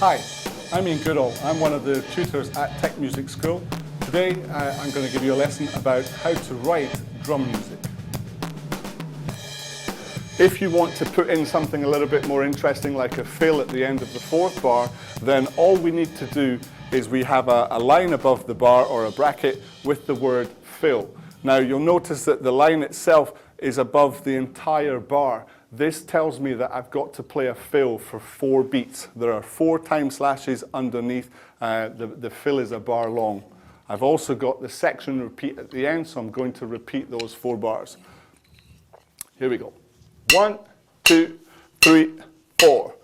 Hi, I'm Ian Goodall. I'm one of the tutors at Tech Music School. Today I'm going to give you a lesson about how to write drum music. If you want to put in something a little bit more interesting like a fill at the end of the fourth bar, then all we need to do is we have a line above the bar or a bracket with the word fill. Now you'll notice that the line itself is above the entire bar. This tells me that I've got to play a fill for 4 beats. There are 4 time slashes underneath. The fill is a bar long. I've also got the section repeat at the end, so I'm going to repeat those 4 bars. Here we go. 1, 2, 3, 4.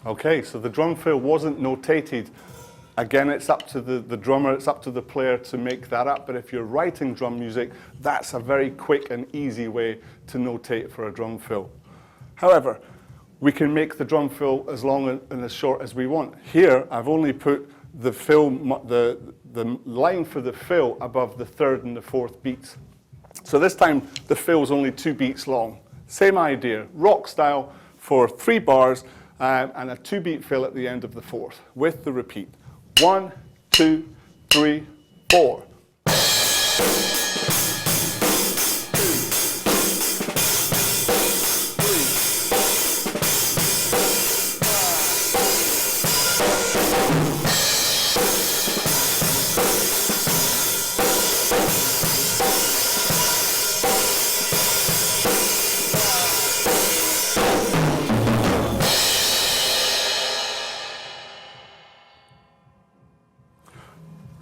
Okay, so the drum fill wasn't notated. Again, it's up to the drummer, it's up to the player to make that up. But if you're writing drum music, that's a very quick and easy way to notate for a drum fill. However, we can make the drum fill as long and as short as we want. Here, I've only put the fill, the line for the fill above the 3rd and the 4th beats. So this time, the fill is only 2 beats long. Same idea, rock style for 3 bars, and a 2-beat fill at the end of the 4th with the repeat. 1, 2, 3, 4.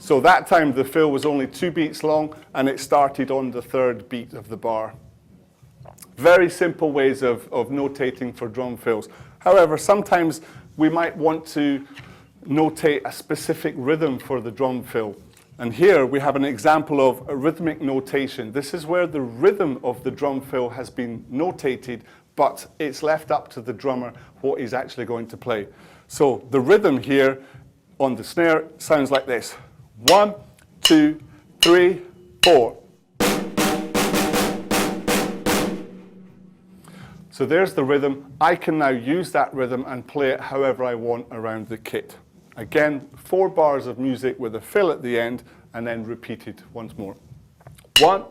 So that time the fill was only 2 beats long and it started on the 3rd beat of the bar. Very simple ways of notating for drum fills. However, sometimes we might want to notate a specific rhythm for the drum fill. And here we have an example of a rhythmic notation. This is where the rhythm of the drum fill has been notated, but it's left up to the drummer what he's actually going to play. So the rhythm here on the snare sounds like this. 1, 2, 3, 4. So there's the rhythm. I can now use that rhythm and play it however I want around the kit. Again, 4 bars of music with a fill at the end and then repeated once more. 1,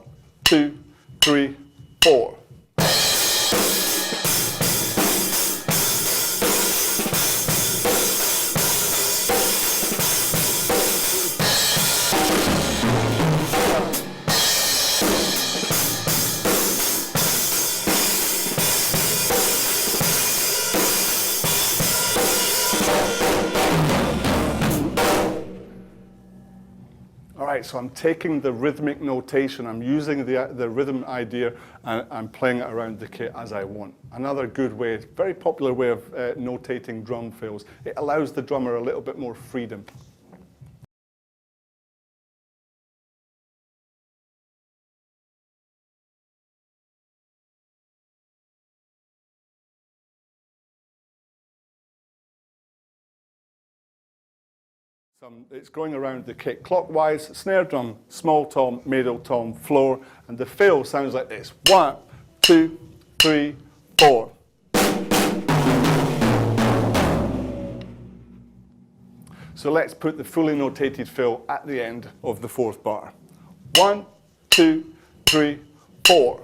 2, 3, 4. Alright, so I'm taking the rhythmic notation, I'm using the rhythm idea and I'm playing it around the kit as I want. Another good way, very popular way of notating drum fills. It allows the drummer a little bit more freedom. It's going around the kit clockwise, snare drum, small tom, middle tom, floor, and the fill sounds like this. 1, 2, 3, 4. So let's put the fully notated fill at the end of the 4th bar. 1, 2, 3, 4.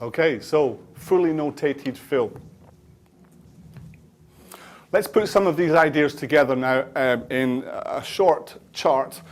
Okay, so fully notated fill. Let's put some of these ideas together now in a short chart